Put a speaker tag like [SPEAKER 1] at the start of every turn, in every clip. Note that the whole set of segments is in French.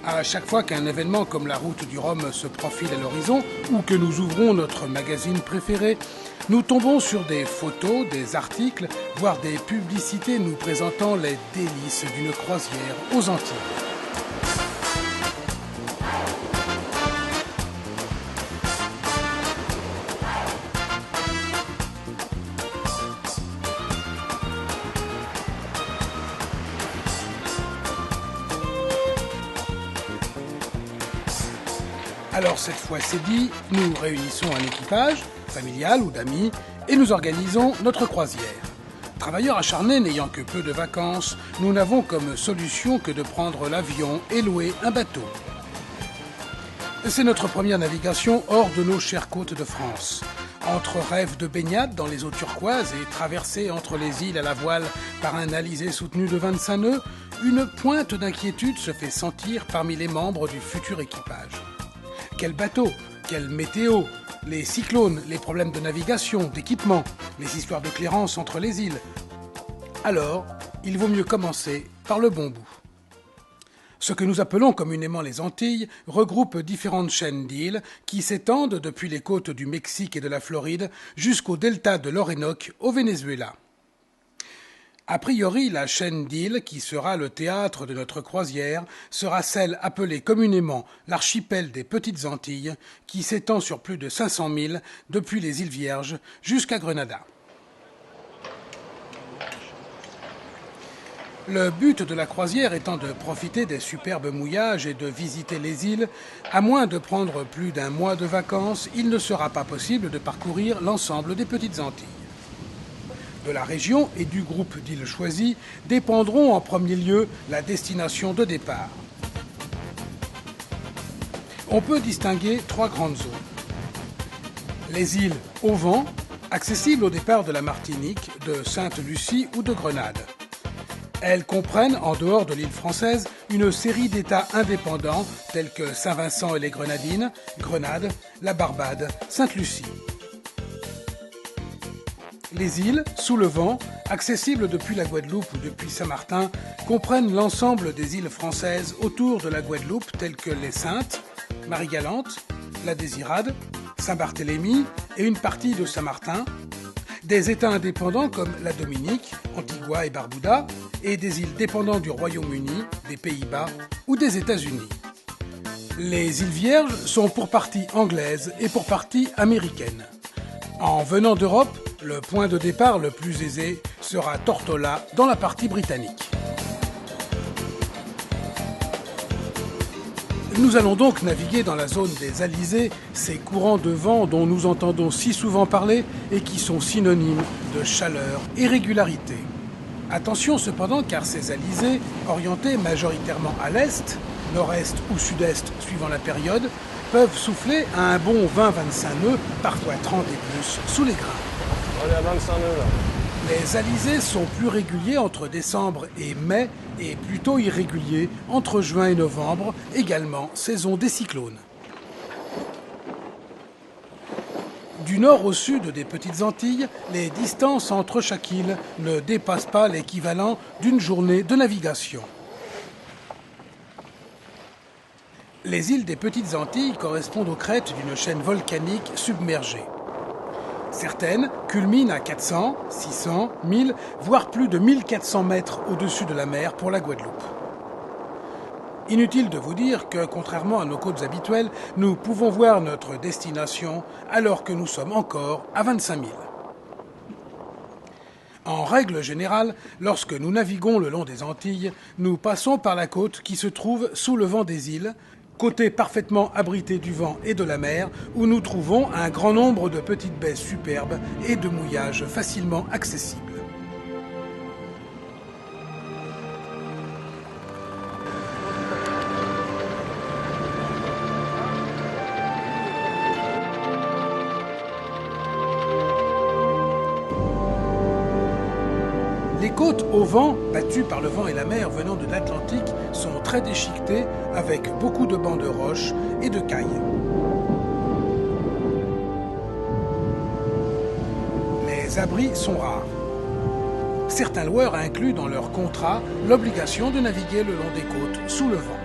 [SPEAKER 1] À chaque fois qu'un événement comme la route du Rhum se profile à l'horizon ou que nous ouvrons notre magazine préféré, nous tombons sur des photos, des articles, voire des publicités nous présentant les délices d'une croisière aux Antilles. Alors cette fois c'est dit, nous réunissons un équipage, familial ou d'amis, et nous organisons notre croisière. Travailleurs acharnés n'ayant que peu de vacances, nous n'avons comme solution que de prendre l'avion et louer un bateau. C'est notre première navigation hors de nos chères côtes de France. Entre rêves de baignade dans les eaux turquoises et traversée entre les îles à la voile par un alizé soutenu de 25 nœuds, une pointe d'inquiétude se fait sentir parmi les membres du futur équipage. Quel bateau, quelle météo, les cyclones, les problèmes de navigation, d'équipement, les histoires de clairance entre les îles. Alors, il vaut mieux commencer par le bon bout. Ce que nous appelons communément les Antilles regroupe différentes chaînes d'îles qui s'étendent depuis les côtes du Mexique et de la Floride jusqu'au delta de l'Orénoque au Venezuela. A priori, la chaîne d'îles qui sera le théâtre de notre croisière sera celle appelée communément l'archipel des Petites Antilles, qui s'étend sur plus de 500 milles depuis les îles Vierges jusqu'à Grenada. Le but de la croisière étant de profiter des superbes mouillages et de visiter les îles, à moins de prendre plus d'un mois de vacances, il ne sera pas possible de parcourir l'ensemble des Petites Antilles. De la région et du groupe d'îles choisies dépendront en premier lieu la destination de départ. On peut distinguer trois grandes zones. Les îles au vent, accessibles au départ de la Martinique, de Sainte-Lucie ou de Grenade. Elles comprennent, en dehors de l'île française, une série d'États indépendants tels que Saint-Vincent et les Grenadines, Grenade, la Barbade, Sainte-Lucie. Les îles, sous le vent, accessibles depuis la Guadeloupe ou depuis Saint-Martin, comprennent l'ensemble des îles françaises autour de la Guadeloupe telles que les Saintes, Marie-Galante, la Désirade, Saint-Barthélemy et une partie de Saint-Martin, des États indépendants comme la Dominique, Antigua et Barbuda, et des îles dépendantes du Royaume-Uni, des Pays-Bas ou des États-Unis. Les îles Vierges sont pour partie anglaises et pour partie américaines. En venant d'Europe, le point de départ le plus aisé sera Tortola dans la partie britannique. Nous allons donc naviguer dans la zone des alizés, ces courants de vent dont nous entendons si souvent parler et qui sont synonymes de chaleur et régularité. Attention cependant car ces alizés, orientés majoritairement à l'est, nord-est ou sud-est suivant la période, peuvent souffler à un bon 20-25 nœuds, parfois 30 et plus, sous les grains.
[SPEAKER 2] On est à 25 nœuds là.
[SPEAKER 1] Les alizés sont plus réguliers entre décembre et mai et plutôt irréguliers entre juin et novembre, également saison des cyclones. Du nord au sud des Petites Antilles, les distances entre chaque île ne dépassent pas l'équivalent d'une journée de navigation. Les îles des Petites Antilles correspondent aux crêtes d'une chaîne volcanique submergée. Certaines culminent à 400, 600, 1000, voire plus de 1400 mètres au-dessus de la mer pour la Guadeloupe. Inutile de vous dire que, contrairement à nos côtes habituelles, nous pouvons voir notre destination alors que nous sommes encore à 25 000. En règle générale, lorsque nous naviguons le long des Antilles, nous passons par la côte qui se trouve sous le vent des îles, côté parfaitement abrité du vent et de la mer, où nous trouvons un grand nombre de petites baies superbes et de mouillages facilement accessibles. Les côtes au vent, battues par le vent et la mer venant de l'Atlantique, sont très déchiquetées avec beaucoup de bancs de roches et de cailles. Les abris sont rares. Certains loueurs incluent dans leur contrat l'obligation de naviguer le long des côtes sous le vent.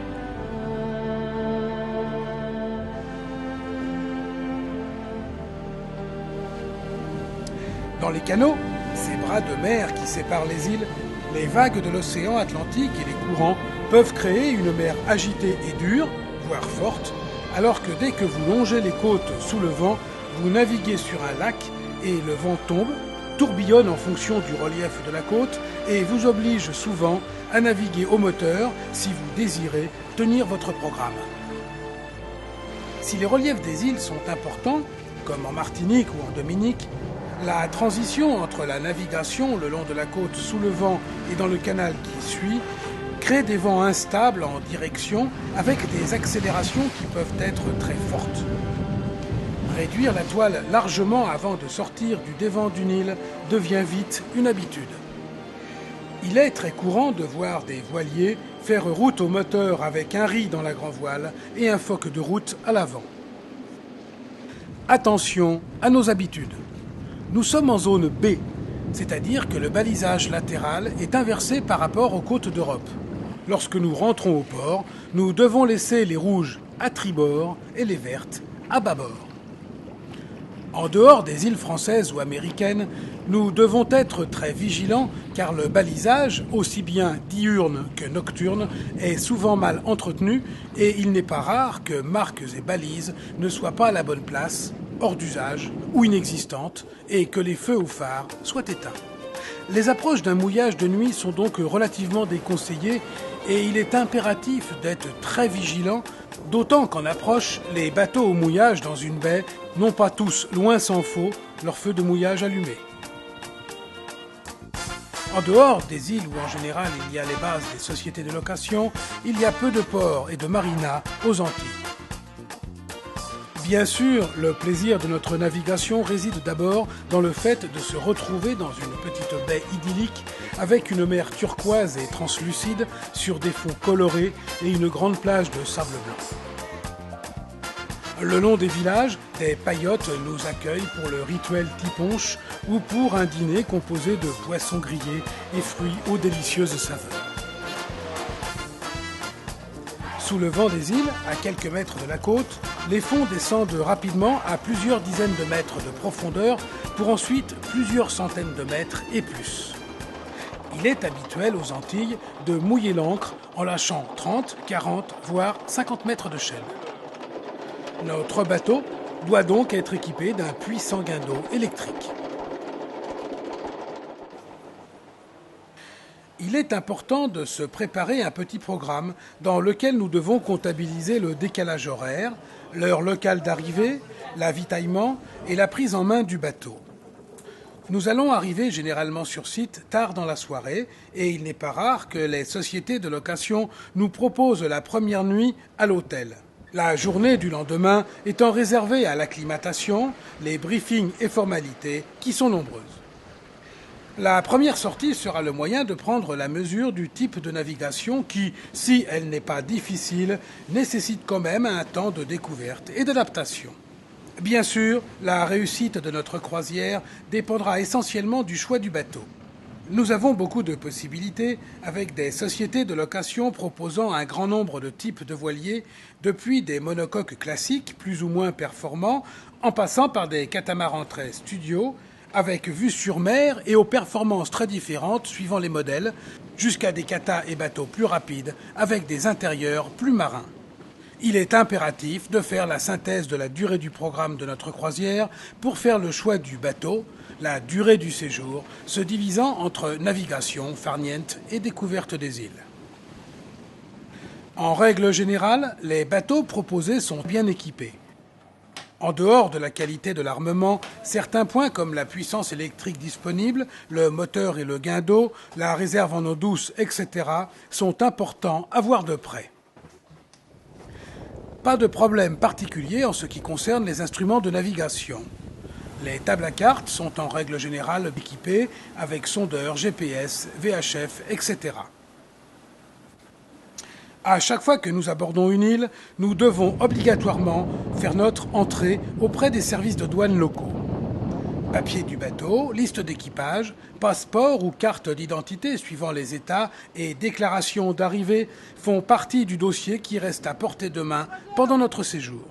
[SPEAKER 1] Dans les canaux, ces bras de mer qui séparent les îles, les vagues de l'océan Atlantique et les courants peuvent créer une mer agitée et dure, voire forte, alors que dès que vous longez les côtes sous le vent, vous naviguez sur un lac et le vent tombe, tourbillonne en fonction du relief de la côte et vous oblige souvent à naviguer au moteur si vous désirez tenir votre programme. Si les reliefs des îles sont importants, comme en Martinique ou en Dominique, la transition entre la navigation le long de la côte sous le vent et dans le canal qui suit crée des vents instables en direction avec des accélérations qui peuvent être très fortes. Réduire la toile largement avant de sortir du dévent d'une île devient vite une habitude. Il est très courant de voir des voiliers faire route au moteur avec un ris dans la grand-voile et un foc de route à l'avant. Attention à nos habitudes. Nous sommes en zone B, c'est-à-dire que le balisage latéral est inversé par rapport aux côtes d'Europe. Lorsque nous rentrons au port, nous devons laisser les rouges à tribord et les vertes à bâbord. En dehors des îles françaises ou américaines, nous devons être très vigilants car le balisage, aussi bien diurne que nocturne, est souvent mal entretenu et il n'est pas rare que marques et balises ne soient pas à la bonne place, hors d'usage ou inexistantes et que les feux au phare soient éteints. Les approches d'un mouillage de nuit sont donc relativement déconseillées et il est impératif d'être très vigilant, d'autant qu'en approche, les bateaux au mouillage dans une baie n'ont pas tous, loin s'en faut, leur feu de mouillage allumé. En dehors des îles où en général il y a les bases des sociétés de location, il y a peu de ports et de marinas aux Antilles. Bien sûr, le plaisir de notre navigation réside d'abord dans le fait de se retrouver dans une petite baie idyllique avec une mer turquoise et translucide sur des fonds colorés et une grande plage de sable blanc. Le long des villages, des paillotes nous accueillent pour le rituel tiponche ou pour un dîner composé de poissons grillés et fruits aux délicieuses saveurs. Sous le vent des îles, à quelques mètres de la côte, les fonds descendent rapidement à plusieurs dizaines de mètres de profondeur pour ensuite plusieurs centaines de mètres et plus. Il est habituel aux Antilles de mouiller l'ancre en lâchant 30, 40, voire 50 mètres de chaîne. Notre bateau doit donc être équipé d'un puissant guindeau électrique. Il est important de se préparer un petit programme dans lequel nous devons comptabiliser le décalage horaire, l'heure locale d'arrivée, l'avitaillement et la prise en main du bateau. Nous allons arriver généralement sur site tard dans la soirée et il n'est pas rare que les sociétés de location nous proposent la première nuit à l'hôtel. La journée du lendemain étant réservée à l'acclimatation, les briefings et formalités qui sont nombreuses. La première sortie sera le moyen de prendre la mesure du type de navigation qui, si elle n'est pas difficile, nécessite quand même un temps de découverte et d'adaptation. Bien sûr, la réussite de notre croisière dépendra essentiellement du choix du bateau. Nous avons beaucoup de possibilités avec des sociétés de location proposant un grand nombre de types de voiliers, depuis des monocoques classiques plus ou moins performants, en passant par des catamarans très studio, avec vue sur mer et aux performances très différentes suivant les modèles, jusqu'à des catas et bateaux plus rapides avec des intérieurs plus marins. Il est impératif de faire la synthèse de la durée du programme de notre croisière pour faire le choix du bateau, la durée du séjour, se divisant entre navigation, farniente et découverte des îles. En règle générale, les bateaux proposés sont bien équipés. En dehors de la qualité de l'armement, certains points comme la puissance électrique disponible, le moteur et le guindeau, la réserve en eau douce, etc. sont importants à voir de près. Pas de problème particulier en ce qui concerne les instruments de navigation. Les tables à cartes sont en règle générale équipées avec sondeur, GPS, VHF, etc. À chaque fois que nous abordons une île, nous devons obligatoirement faire notre entrée auprès des services de douane locaux. Papier du bateau, liste d'équipage, passeport ou carte d'identité suivant les États et déclaration d'arrivée font partie du dossier qui reste à portée de main pendant notre séjour.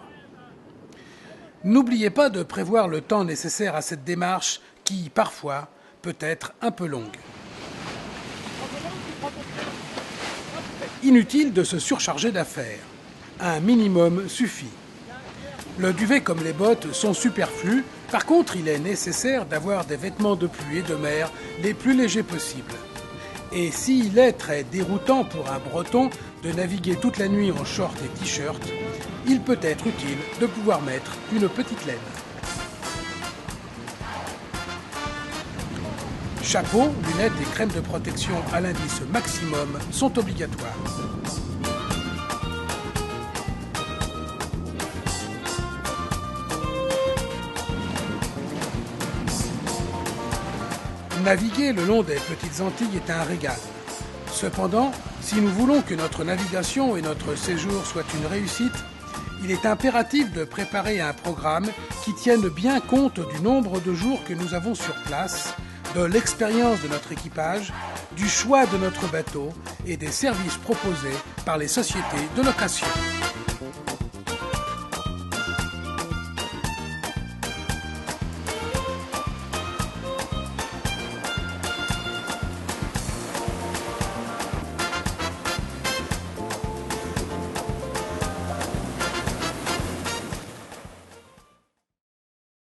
[SPEAKER 1] N'oubliez pas de prévoir le temps nécessaire à cette démarche qui, parfois, peut être un peu longue. Inutile de se surcharger d'affaires. Un minimum suffit. Le duvet comme les bottes sont superflus. Par contre, il est nécessaire d'avoir des vêtements de pluie et de mer les plus légers possibles. Et s'il est très déroutant pour un Breton de naviguer toute la nuit en short et t-shirt, il peut être utile de pouvoir mettre une petite laine. Chapeau, lunettes et crème de protection à l'indice maximum sont obligatoires. Naviguer le long des petites Antilles est un régal. Cependant, si nous voulons que notre navigation et notre séjour soient une réussite, il est impératif de préparer un programme qui tienne bien compte du nombre de jours que nous avons sur place, de l'expérience de notre équipage, du choix de notre bateau et des services proposés par les sociétés de location.